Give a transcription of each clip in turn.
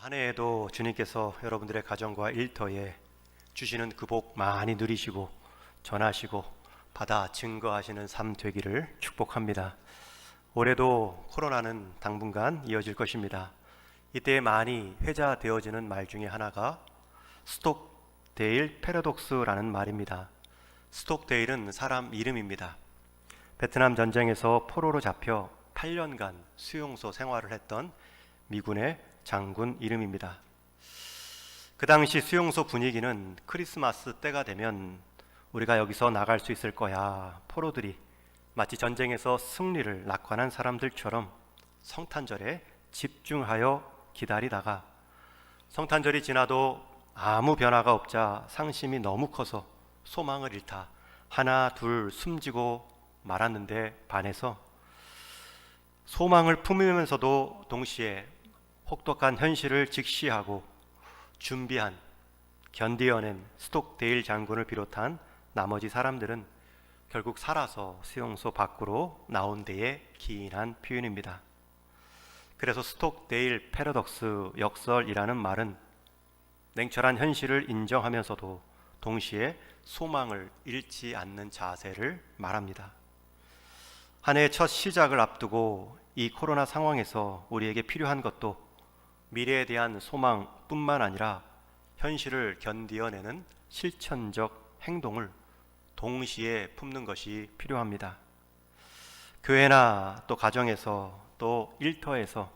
한 해에도 주님께서 여러분들의 가정과 일터에 주시는 그 복 많이 누리시고 전하시고 받아 증거하시는 삶 되기를 축복합니다. 올해도 코로나는 당분간 이어질 것입니다. 이때 많이 회자되어지는 말 중에 하나가 스톡데일 패러독스라는 말입니다. 스톡데일은 사람 이름입니다. 베트남 전쟁에서 포로로 잡혀 8년간 수용소 생활을 했던 미군의 장군 이름입니다. 그 당시 수용소 분위기는 크리스마스 때가 되면 우리가 여기서 나갈 수 있을 거야. 포로들이 마치 전쟁에서 승리를 낙관한 사람들처럼 성탄절에 집중하여 기다리다가 성탄절이 지나도 아무 변화가 없자 상심이 너무 커서 소망을 잃다 하나 둘 숨지고 말았는데 반해서 소망을 품으면서도 동시에 혹독한 현실을 직시하고 준비한 견디어낸 스톡데일 장군을 비롯한 나머지 사람들은 결국 살아서 수용소 밖으로 나온 데에 기인한 표현입니다. 그래서 스톡데일 패러독스 역설이라는 말은 냉철한 현실을 인정하면서도 동시에 소망을 잃지 않는 자세를 말합니다. 한 해의 첫 시작을 앞두고 이 코로나 상황에서 우리에게 필요한 것도 미래에 대한 소망뿐만 아니라 현실을 견디어내는 실천적 행동을 동시에 품는 것이 필요합니다. 교회나 또 가정에서 또 일터에서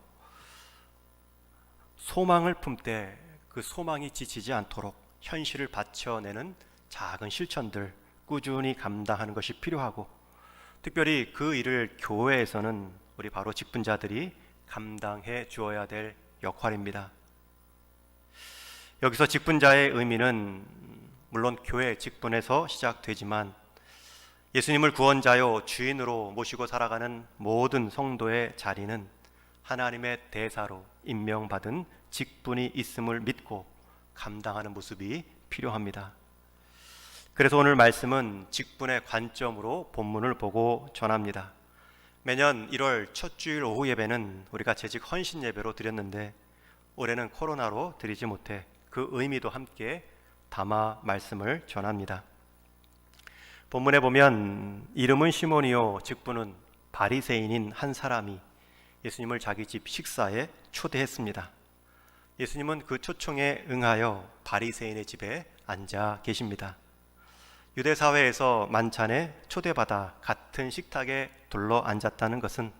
소망을 품되 그 소망이 지치지 않도록 현실을 받쳐내는 작은 실천들 꾸준히 감당하는 것이 필요하고, 특별히 그 일을 교회에서는 우리 바로 직분자들이 감당해 주어야 될 역할입니다. 여기서 직분자의 의미는 물론 교회 직분에서 시작되지만 예수님을 구원자요 주인으로 모시고 살아가는 모든 성도의 자리는 하나님의 대사로 임명받은 직분이 있음을 믿고 감당하는 모습이 필요합니다. 그래서 오늘 말씀은 직분의 관점으로 본문을 보고 전합니다. 매년 1월 첫 주일 오후 예배는 우리가 재직 헌신 예배로 드렸는데 올해는 코로나로 드리지 못해 그 의미도 함께 담아 말씀을 전합니다. 본문에 보면 이름은 시몬이요 직분은 바리새인인 한 사람이 예수님을 자기 집 식사에 초대했습니다. 예수님은 그 초청에 응하여 바리새인의 집에 앉아 계십니다. 유대 사회에서 만찬에 초대받아 같은 식탁에 둘러 앉았다는 것은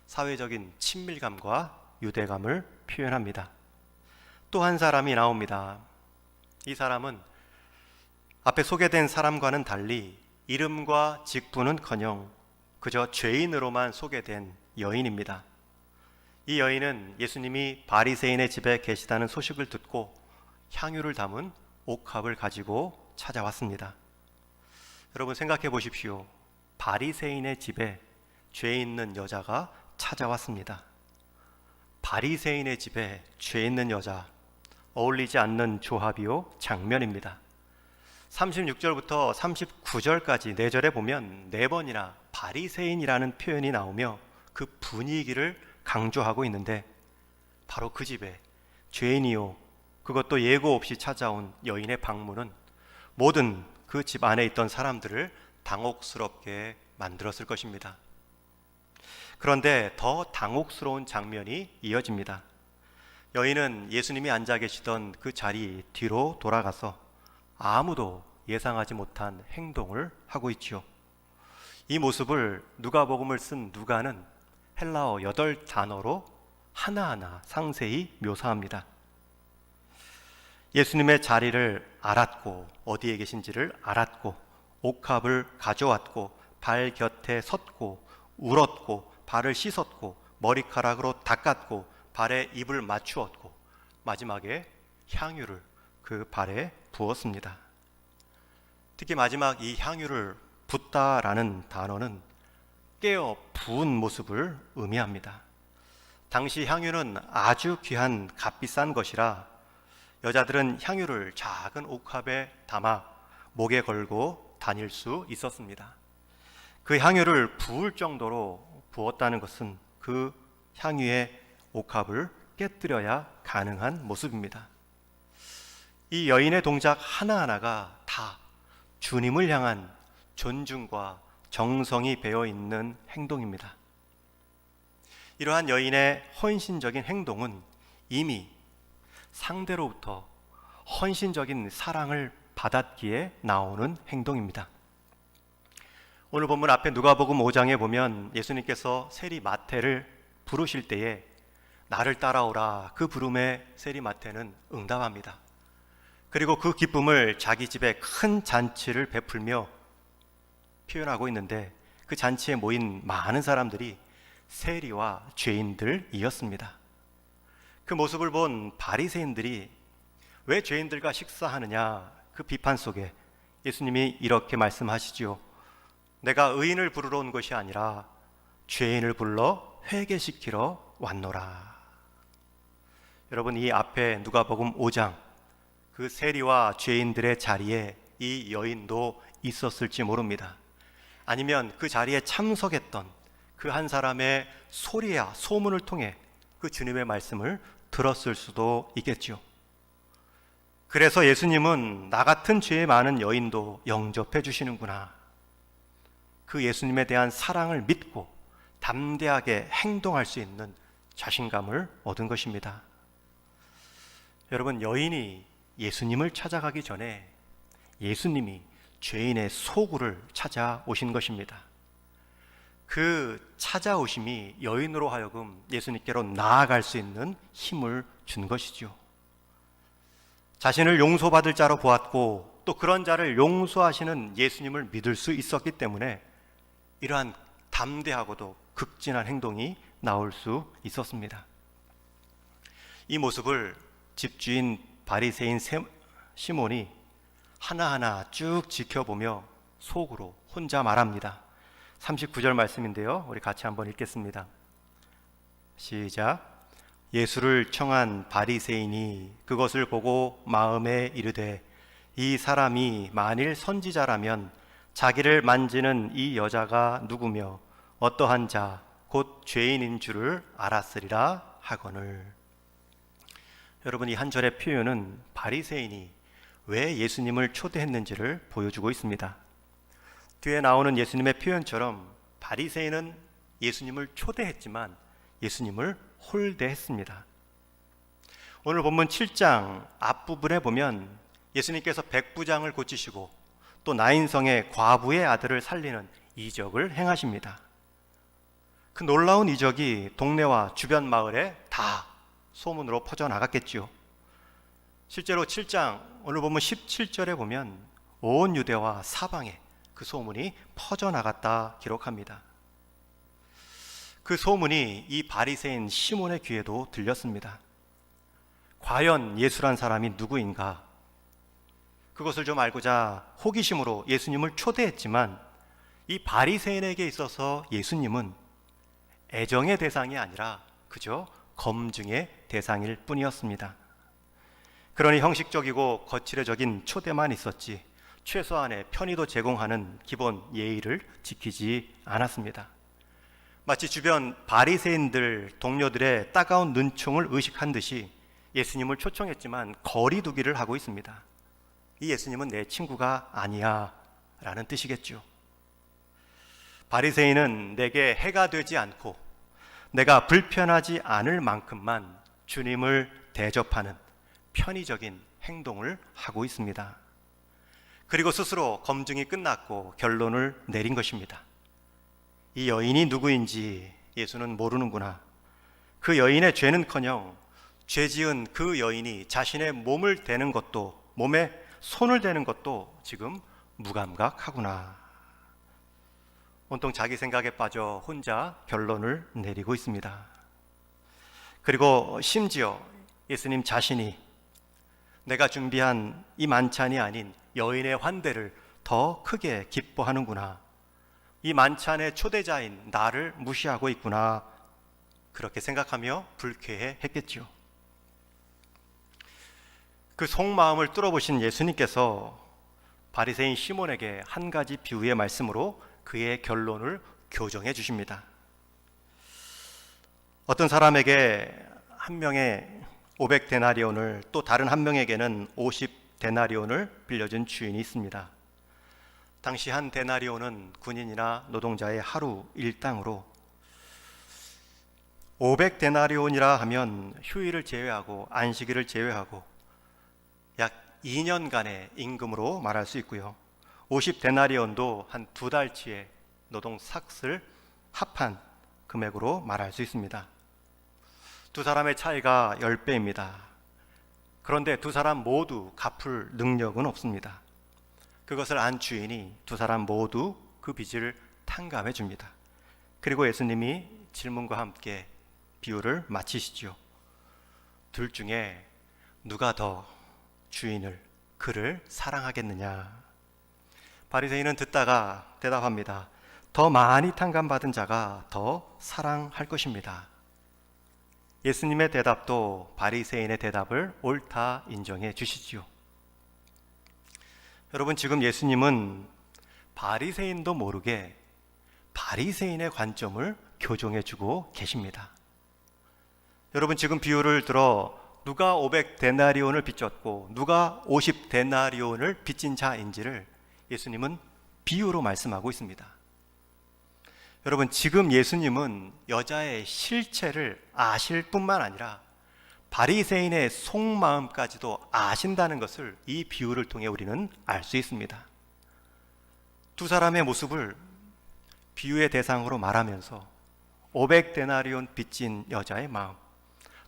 사회적인 친밀감과 유대감을 표현합니다. 또 한 사람이 나옵니다. 이 사람은 앞에 소개된 사람과는 달리 이름과 직분은커녕 그저 죄인으로만 소개된 여인입니다. 이 여인은 예수님이 바리새인의 집에 계시다는 소식을 듣고 향유를 담은 옥합을 가지고 찾아왔습니다. 여러분 생각해 보십시오. 바리새인의 집에 죄 있는 여자가 찾아왔습니다. 바리새인의 집에 죄 있는 여자, 어울리지 않는 조합이요 장면입니다. 36절부터 39절까지 4절에 보면 4번이나 바리새인이라는 표현이 나오며 그 분위기를 강조하고 있는데 바로 그 집에 죄인이요 그것도 예고 없이 찾아온 여인의 방문은 모든 그 집 안에 있던 사람들을 당혹스럽게 만들었을 것입니다. 그런데 더 당혹스러운 장면이 이어집니다. 여인은 예수님이 앉아 계시던 그 자리 뒤로 돌아가서 아무도 예상하지 못한 행동을 하고 있지요. 이 모습을 누가복음을 쓴 누가는 헬라어 8단어로 하나하나 상세히 묘사합니다. 예수님의 자리를 알았고 어디에 계신지를 알았고 옥합을 가져왔고 발 곁에 섰고 울었고 발을 씻었고 머리카락으로 닦았고 발에 입을 맞추었고 마지막에 향유를 그 발에 부었습니다. 특히 마지막 이 향유를 붓다라는 단어는 깨어 부은 모습을 의미합니다. 당시 향유는 아주 귀한 값비싼 것이라 여자들은 향유를 작은 옥합에 담아 목에 걸고 다닐 수 있었습니다. 그 향유를 부을 정도로 부었다는 것은 그 향유의 옥합을 깨뜨려야 가능한 모습입니다. 이 여인의 동작 하나하나가 다 주님을 향한 존중과 정성이 배어 있는 행동입니다. 이러한 여인의 헌신적인 행동은 이미 상대로부터 헌신적인 사랑을 받았기에 나오는 행동입니다. 오늘 본문 앞에 누가복음 5장에 보면 예수님께서 세리 마태를 부르실 때에 나를 따라오라, 그 부름에 세리 마태는 응답합니다. 그리고 그 기쁨을 자기 집에 큰 잔치를 베풀며 표현하고 있는데, 그 잔치에 모인 많은 사람들이 세리와 죄인들이었습니다. 그 모습을 본 바리새인들이 왜 죄인들과 식사하느냐, 그 비판 속에 예수님이 이렇게 말씀하시지요. 내가 의인을 부르러 온 것이 아니라 죄인을 불러 회개시키러 왔노라. 여러분, 이 앞에 누가복음 5장 그 세리와 죄인들의 자리에 이 여인도 있었을지 모릅니다. 아니면 그 자리에 참석했던 그 한 사람의 소리야 소문을 통해 그 주님의 말씀을 들었을 수도 있겠죠. 그래서 예수님은 나 같은 죄 많은 여인도 영접해 주시는구나, 그 예수님에 대한 사랑을 믿고 담대하게 행동할 수 있는 자신감을 얻은 것입니다. 여러분, 여인이 예수님을 찾아가기 전에 예수님이 죄인의 소굴을 찾아오신 것입니다. 그 찾아오심이 여인으로 하여금 예수님께로 나아갈 수 있는 힘을 준 것이죠. 자신을 용서받을 자로 보았고 또 그런 자를 용서하시는 예수님을 믿을 수 있었기 때문에 이러한 담대하고도 극진한 행동이 나올 수 있었습니다. 이 모습을 집주인 바리새인 시몬이 하나하나 쭉 지켜보며 속으로 혼자 말합니다. 39절 말씀인데요, 우리 같이 한번 읽겠습니다. 시작. 예수를 청한 바리새인이 그것을 보고 마음에 이르되 이 사람이 만일 선지자라면 자기를 만지는 이 여자가 누구며 어떠한 자 곧 죄인인 줄을 알았으리라 하거늘. 여러분, 이 한 절의 표현은 바리새인이 왜 예수님을 초대했는지를 보여주고 있습니다. 뒤에 나오는 예수님의 표현처럼 바리새인은 예수님을 초대했지만 예수님을 홀대했습니다. 오늘 본문 7장 앞부분에 보면 예수님께서 백부장을 고치시고 또 나인성의 과부의 아들을 살리는 이적을 행하십니다. 그 놀라운 이적이 동네와 주변 마을에 다 소문으로 퍼져나갔겠죠. 실제로 7장 오늘 본문 17절에 보면 온 유대와 사방에 그 소문이 퍼져나갔다 기록합니다. 그 소문이 이 바리새인 시몬의 귀에도 들렸습니다. 과연 예수란 사람이 누구인가? 그것을 좀 알고자 호기심으로 예수님을 초대했지만 이 바리새인에게 있어서 예수님은 애정의 대상이 아니라 그저 검증의 대상일 뿐이었습니다. 그러니 형식적이고 거칠어적인 초대만 있었지 최소한의 편의도 제공하는 기본 예의를 지키지 않았습니다. 마치 주변 바리새인들 동료들의 따가운 눈총을 의식한 듯이 예수님을 초청했지만 거리 두기를 하고 있습니다. 이 예수님은 내 친구가 아니야 라는 뜻이겠죠. 바리새인은 내게 해가 되지 않고 내가 불편하지 않을 만큼만 주님을 대접하는 편의적인 행동을 하고 있습니다. 그리고 스스로 검증이 끝났고 결론을 내린 것입니다. 이 여인이 누구인지 예수는 모르는구나. 그 여인의 죄는커녕 죄 지은 그 여인이 자신의 몸을 대는 것도, 몸에 손을 대는 것도 지금 무감각하구나. 온통 자기 생각에 빠져 혼자 결론을 내리고 있습니다. 그리고 심지어 예수님 자신이 내가 준비한 이 만찬이 아닌 여인의 환대를 더 크게 기뻐하는구나. 이 만찬의 초대자인 나를 무시하고 있구나. 그렇게 생각하며 불쾌해 했겠죠. 그 속마음을 뚫어보신 예수님께서 바리새인 시몬에게 한 가지 비유의 말씀으로 그의 결론을 교정해 주십니다. 어떤 사람에게 한 명의 500데나리온을 또 다른 한 명에게는 50데나리온을 빌려준 주인이 있습니다. 당시 한 데나리온은 군인이나 노동자의 하루 일당으로 500데나리온이라 하면 휴일을 제외하고 안식일을 제외하고 약 2년간의 임금으로 말할 수 있고요. 50데나리온도 한 2달치의 노동 삭슬 합한 금액으로 말할 수 있습니다. 두 사람의 차이가 10배입니다. 그런데 두 사람 모두 갚을 능력은 없습니다. 그것을 안 주인이 두 사람 모두 그 빚을 탕감해 줍니다. 그리고 예수님이 질문과 함께 비유를 마치시죠. 둘 중에 누가 더 주인을, 그를 사랑하겠느냐? 바리새인은 듣다가 대답합니다. 더 많이 탕감받은 자가 더 사랑할 것입니다. 예수님의 대답도 바리새인의 대답을 옳다 인정해 주시지요. 여러분, 지금 예수님은 바리새인도 모르게 바리새인의 관점을 교정해 주고 계십니다. 여러분, 지금 비유를 들어 누가 500데나리온을 빚졌고 누가 50데나리온을 빚진 자인지를 예수님은 비유로 말씀하고 있습니다. 여러분, 지금 예수님은 여자의 실체를 아실 뿐만 아니라 바리새인의 속마음까지도 아신다는 것을 이 비유를 통해 우리는 알 수 있습니다. 두 사람의 모습을 비유의 대상으로 말하면서 500데나리온 빚진 여자의 마음,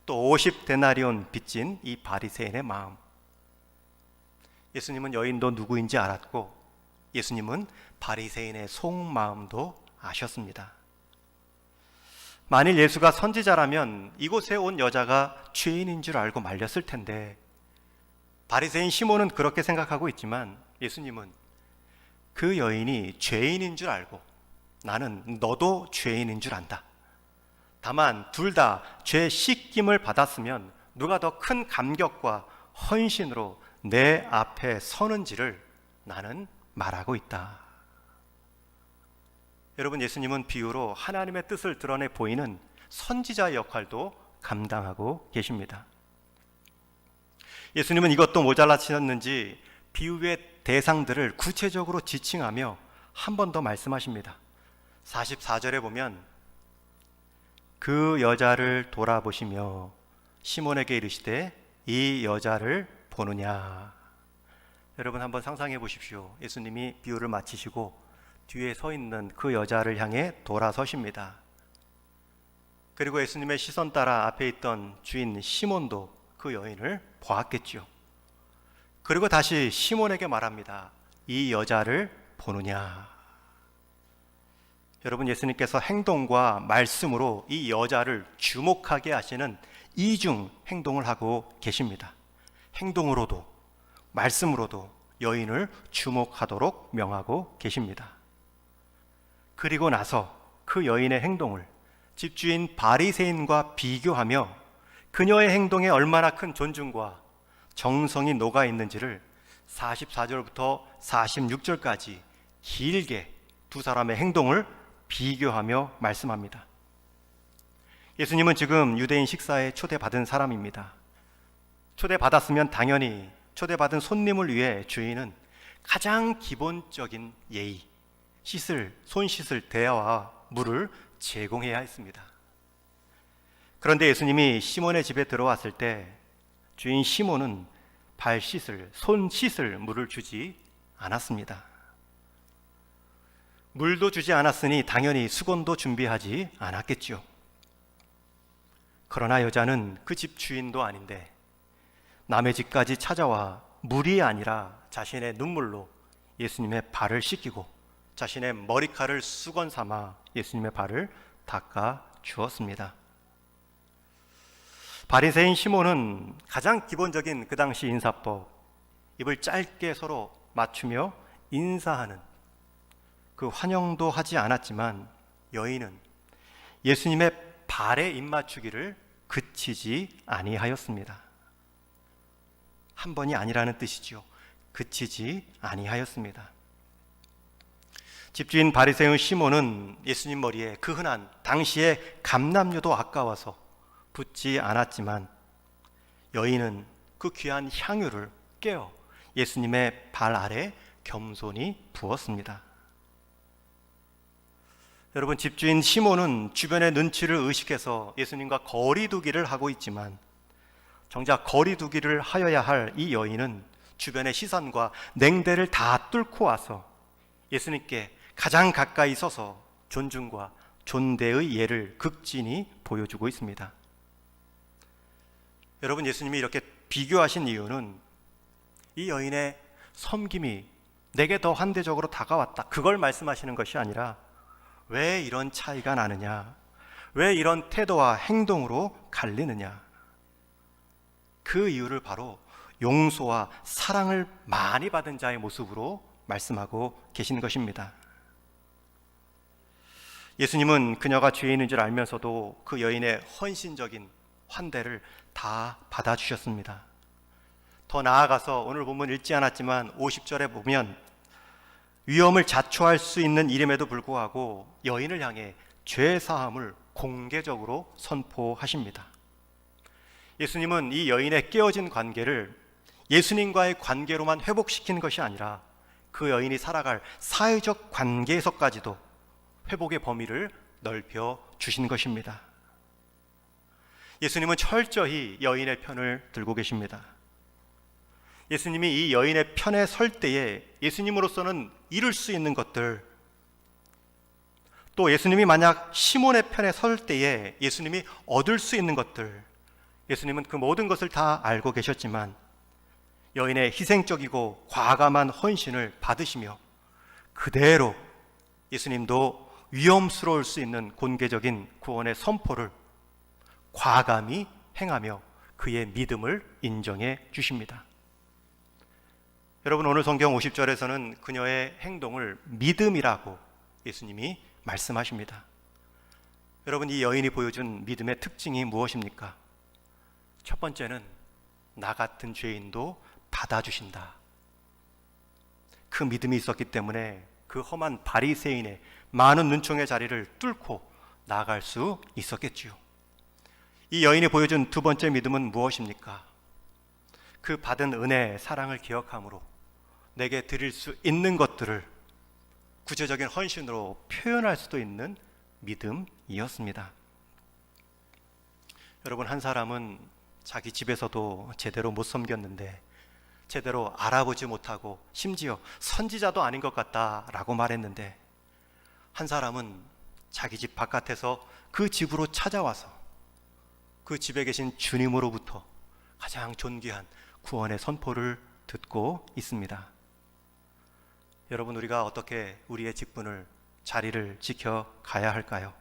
또 50데나리온 빚진 이 바리새인의 마음. 예수님은 여인도 누구인지 알았고 예수님은 바리새인의 속마음도 아셨습니다. 만일 예수가 선지자라면 이곳에 온 여자가 죄인인 줄 알고 말렸을 텐데, 바리새인 시몬은 그렇게 생각하고 있지만 예수님은 그 여인이 죄인인 줄 알고 나는 너도 죄인인 줄 안다. 다만 둘 다 죄 씻김을 받았으면 누가 더 큰 감격과 헌신으로 내 앞에 서는지를 나는 말하고 있다. 여러분, 예수님은 비유로 하나님의 뜻을 드러내 보이는 선지자의 역할도 감당하고 계십니다. 예수님은 이것도 모자라셨는지 비유의 대상들을 구체적으로 지칭하며 한 번 더 말씀하십니다. 44절에 보면 그 여자를 돌아보시며 시몬에게 이르시되 이 여자를 보느냐. 여러분, 한번 상상해 보십시오. 예수님이 비유를 마치시고 뒤에 서 있는 그 여자를 향해 돌아서십니다. 그리고 예수님의 시선 따라 앞에 있던 주인 시몬도 그 여인을 보았겠죠. 그리고 다시 시몬에게 말합니다. 이 여자를 보느냐. 여러분, 예수님께서 행동과 말씀으로 이 여자를 주목하게 하시는 이중 행동을 하고 계십니다. 행동으로도 말씀으로도 여인을 주목하도록 명하고 계십니다. 그리고 나서 그 여인의 행동을 집주인 바리새인과 비교하며 그녀의 행동에 얼마나 큰 존중과 정성이 녹아 있는지를 44절부터 46절까지 길게 두 사람의 행동을 비교하며 말씀합니다. 예수님은 지금 유대인 식사에 초대받은 사람입니다. 초대받았으면 당연히 초대받은 손님을 위해 주인은 가장 기본적인 예의, 손 씻을 대야와 물을 제공해야 했습니다. 그런데 예수님이 시몬의 집에 들어왔을 때 주인 시몬은 손 씻을 물을 주지 않았습니다. 물도 주지 않았으니 당연히 수건도 준비하지 않았겠죠. 그러나 여자는 그 집 주인도 아닌데 남의 집까지 찾아와 물이 아니라 자신의 눈물로 예수님의 발을 씻기고 자신의 머리카락을 수건 삼아 예수님의 발을 닦아 주었습니다. 바리새인 시몬은 가장 기본적인 그 당시 인사법, 입을 짧게 서로 맞추며 인사하는 그 환영도 하지 않았지만 여인은 예수님의 발에 입맞추기를 그치지 아니하였습니다. 한 번이 아니라는 뜻이죠. 그치지 아니하였습니다. 집주인 바리새인 시몬은 예수님 머리에 그 흔한 당시의 감람유도 아까워서 붓지 않았지만 여인은 그 귀한 향유를 깨어 예수님의 발 아래 겸손히 부었습니다. 여러분, 집주인 시몬은 주변의 눈치를 의식해서 예수님과 거리두기를 하고 있지만 정작 거리두기를 하여야 할 이 여인은 주변의 시선과 냉대를 다 뚫고 와서 예수님께 가장 가까이 서서 존중과 존대의 예를 극진히 보여주고 있습니다. 여러분, 예수님이 이렇게 비교하신 이유는 이 여인의 섬김이 내게 더 환대적으로 다가왔다, 그걸 말씀하시는 것이 아니라 왜 이런 차이가 나느냐, 왜 이런 태도와 행동으로 갈리느냐, 그 이유를 바로 용서와 사랑을 많이 받은 자의 모습으로 말씀하고 계시는 것입니다. 예수님은 그녀가 죄인인 줄 알면서도 그 여인의 헌신적인 환대를 다 받아주셨습니다. 더 나아가서 오늘 본문 읽지 않았지만 50절에 보면 위험을 자초할 수 있는 일임에도 불구하고 여인을 향해 죄사함을 공개적으로 선포하십니다. 예수님은 이 여인의 깨어진 관계를 예수님과의 관계로만 회복시키는 것이 아니라 그 여인이 살아갈 사회적 관계에서까지도 회복의 범위를 넓혀 주신 것입니다. 예수님은 철저히 여인의 편을 들고 계십니다. 예수님이 이 여인의 편에 설 때에 예수님으로서는 이룰 수 있는 것들, 또 예수님이 만약 시몬의 편에 설 때에 예수님이 얻을 수 있는 것들, 예수님은 그 모든 것을 다 알고 계셨지만 여인의 희생적이고 과감한 헌신을 받으시며 그대로 예수님도 위험스러울 수 있는 공개적인 구원의 선포를 과감히 행하며 그의 믿음을 인정해 주십니다. 여러분, 오늘 성경 50절에서는 그녀의 행동을 믿음이라고 예수님이 말씀하십니다. 여러분, 이 여인이 보여준 믿음의 특징이 무엇입니까? 첫 번째는 나 같은 죄인도 받아주신다. 그 믿음이 있었기 때문에 그 험한 바리새인의 많은 눈총의 자리를 뚫고 나아갈 수 있었겠지요. 이 여인이 보여준 두 번째 믿음은 무엇입니까? 그 받은 은혜, 사랑을 기억함으로 내게 드릴 수 있는 것들을 구체적인 헌신으로 표현할 수도 있는 믿음이었습니다. 여러분, 한 사람은 자기 집에서도 제대로 못 섬겼는데 제대로 알아보지 못하고 심지어 선지자도 아닌 것 같다라고 말했는데, 한 사람은 자기 집 바깥에서 그 집으로 찾아와서 그 집에 계신 주님으로부터 가장 존귀한 구원의 선포를 듣고 있습니다. 여러분, 우리가 어떻게 우리의 직분을, 자리를 지켜가야 할까요?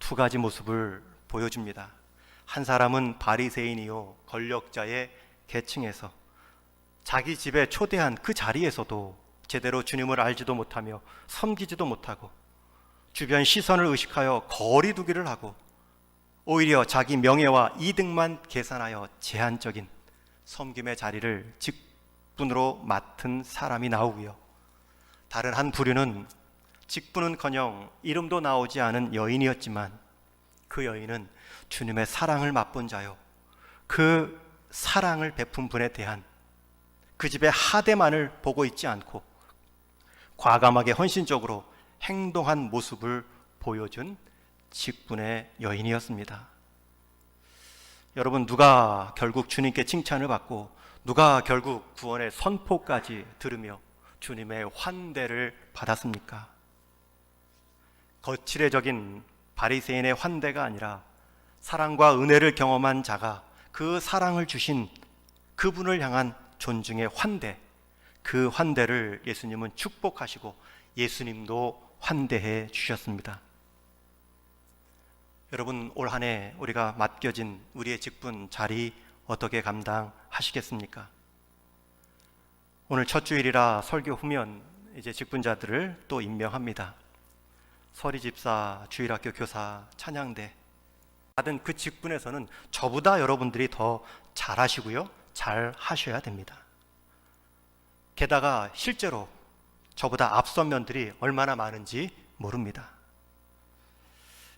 두 가지 모습을 보여줍니다. 한 사람은 바리새인이요 권력자의 계층에서 자기 집에 초대한 그 자리에서도 제대로 주님을 알지도 못하며 섬기지도 못하고 주변 시선을 의식하여 거리두기를 하고 오히려 자기 명예와 이득만 계산하여 제한적인 섬김의 자리를 직분으로 맡은 사람이 나오고요, 다른 한 부류는 직분은커녕 이름도 나오지 않은 여인이었지만 그 여인은 주님의 사랑을 맛본 자요, 그 사랑을 베푼 분에 대한 그 집의 하대만을 보고 있지 않고 과감하게 헌신적으로 행동한 모습을 보여준 직분의 여인이었습니다. 여러분, 누가 결국 주님께 칭찬을 받고 누가 결국 구원의 선포까지 들으며 주님의 환대를 받았습니까? 거칠애적인 바리새인의 환대가 아니라 사랑과 은혜를 경험한 자가 그 사랑을 주신 그분을 향한 존중의 환대, 그 환대를 예수님은 축복하시고 예수님도 환대해 주셨습니다. 여러분, 올 한 해 우리가 맡겨진 우리의 직분, 자리 어떻게 감당하시겠습니까? 오늘 첫 주일이라 설교 후면 이제 직분자들을 또 임명합니다. 서리집사, 주일학교 교사, 찬양대 받은 그 직분에서는 저보다 여러분들이 더 잘하시고요, 잘 하셔야 됩니다. 게다가 실제로 저보다 앞선 면들이 얼마나 많은지 모릅니다.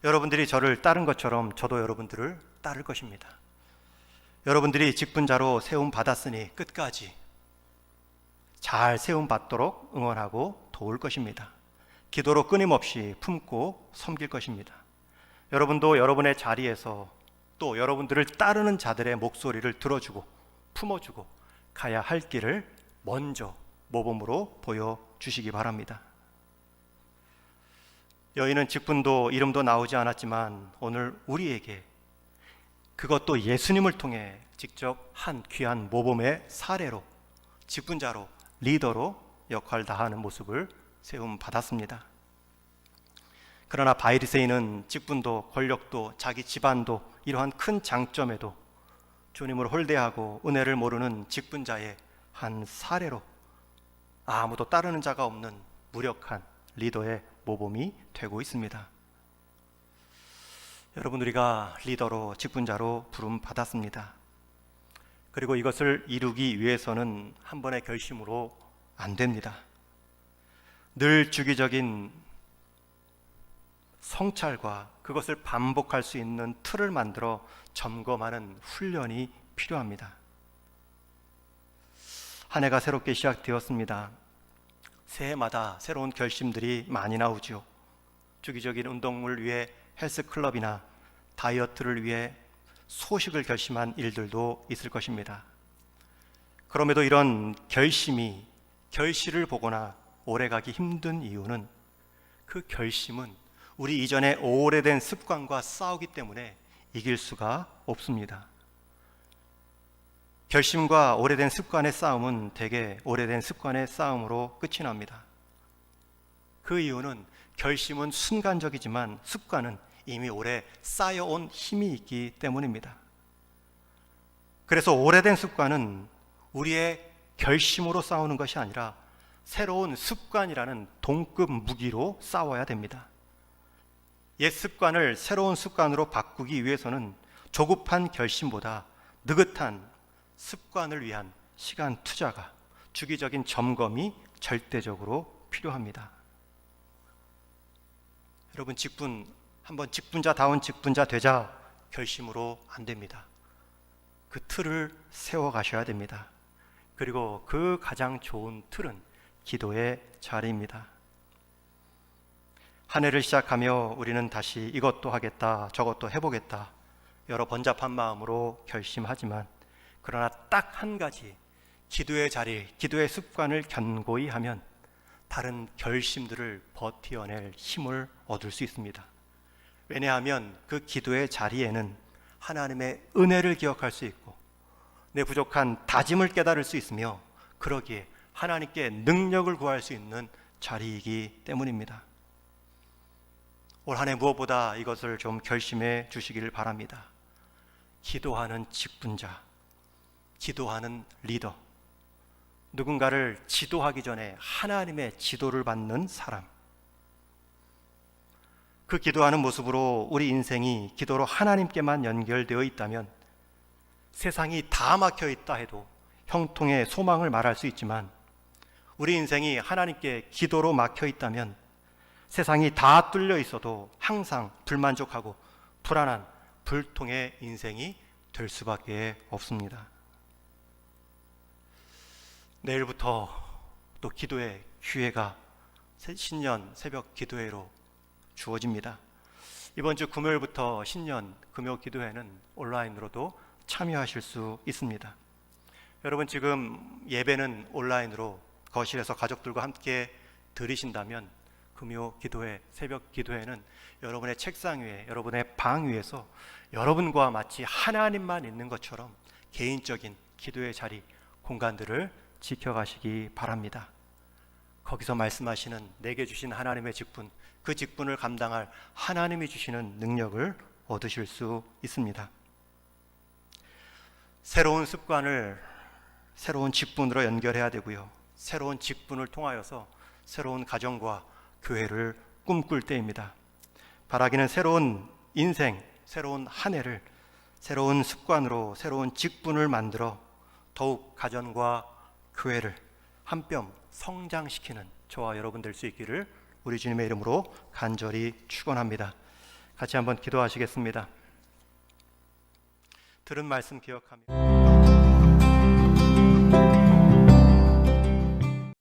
여러분들이 저를 따른 것처럼 저도 여러분들을 따를 것입니다. 여러분들이 직분자로 세움 받았으니 끝까지 잘 세움 받도록 응원하고 도울 것입니다. 기도로 끊임없이 품고 섬길 것입니다. 여러분도 여러분의 자리에서 또 여러분들을 따르는 자들의 목소리를 들어주고 품어주고 가야 할 길을 먼저 모범으로 보여주시기 바랍니다. 여인은 직분도 이름도 나오지 않았지만 오늘 우리에게 그것도 예수님을 통해 직접 한 귀한 모범의 사례로 직분자로 리더로 역할 다하는 모습을 세움 받았습니다. 그러나 바이리새인은 직분도 권력도 자기 집안도 이러한 큰 장점에도 주님을 홀대하고 은혜를 모르는 직분자의 한 사례로 아무도 따르는 자가 없는 무력한 리더의 모범이 되고 있습니다. 여러분, 우리가 리더로 직분자로 부름 받았습니다. 그리고 이것을 이루기 위해서는 한 번의 결심으로 안 됩니다. 늘 주기적인 성찰과 그것을 반복할 수 있는 틀을 만들어 점검하는 훈련이 필요합니다. 한 해가 새롭게 시작되었습니다. 새해마다 새로운 결심들이 많이 나오죠. 주기적인 운동을 위해 헬스클럽이나 다이어트를 위해 소식을 결심한 일들도 있을 것입니다. 그럼에도 이런 결실을 보거나 오래가기 힘든 이유는 그 결심은 우리 이전에 오래된 습관과 싸우기 때문에 이길 수가 없습니다. 결심과 오래된 습관의 싸움은 대개 오래된 습관의 싸움으로 끝이 납니다. 그 이유는 결심은 순간적이지만 습관은 이미 오래 쌓여온 힘이 있기 때문입니다. 그래서 오래된 습관은 우리의 결심으로 싸우는 것이 아니라 새로운 습관이라는 동급 무기로 싸워야 됩니다. 옛 습관을 새로운 습관으로 바꾸기 위해서는 조급한 결심보다 느긋한 습관을 위한 시간 투자가, 주기적인 점검이 절대적으로 필요합니다. 여러분, 한번 직분자다운 직분자 되자 결심으로 안 됩니다. 그 틀을 세워 가셔야 됩니다. 그리고 그 가장 좋은 틀은 기도의 자리입니다. 한 해를 시작하며 우리는 다시 이것도 하겠다, 저것도 해보겠다, 여러 번잡한 마음으로 결심하지만 그러나 딱 한 가지 기도의 자리, 기도의 습관을 견고히 하면 다른 결심들을 버티어낼 힘을 얻을 수 있습니다. 왜냐하면 그 기도의 자리에는 하나님의 은혜를 기억할 수 있고 내 부족한 다짐을 깨달을 수 있으며 그러기에 하나님께 능력을 구할 수 있는 자리이기 때문입니다. 올 한 해 무엇보다 이것을 좀 결심해 주시기를 바랍니다. 기도하는 직분자, 기도하는 리더, 누군가를 지도하기 전에 하나님의 지도를 받는 사람, 그 기도하는 모습으로 우리 인생이 기도로 하나님께만 연결되어 있다면 세상이 다 막혀 있다 해도 형통의 소망을 말할 수 있지만 우리 인생이 하나님께 기도로 막혀 있다면 세상이 다 뚫려 있어도 항상 불만족하고 불안한 불통의 인생이 될 수밖에 없습니다. 내일부터 또 기도의 기회가 신년 새벽 기도회로 주어집니다. 이번 주 금요일부터 신년 금요 기도회는 온라인으로도 참여하실 수 있습니다. 여러분, 지금 예배는 온라인으로 거실에서 가족들과 함께 드리신다면 금요 기도회, 새벽 기도회는 여러분의 책상 위에, 여러분의 방 위에서 여러분과 마치 하나님만 있는 것처럼 개인적인 기도의 자리, 공간들을 지켜가시기 바랍니다. 거기서 말씀하시는 내게 주신 하나님의 직분, 그 직분을 감당할 하나님이 주시는 능력을 얻으실 수 있습니다. 새로운 습관을 새로운 직분으로 연결해야 되고요, 새로운 직분을 통하여서 새로운 가정과 교회를 꿈꿀 때입니다. 바라기는 새로운 인생, 새로운 한 해를 새로운 습관으로 새로운 직분을 만들어 더욱 가정과 교회를 한 뼘 성장시키는 저와 여러분 될 수 있기를 우리 주님의 이름으로 간절히 축원합니다. 같이 한번 기도하시겠습니다. 들은 말씀 기억하며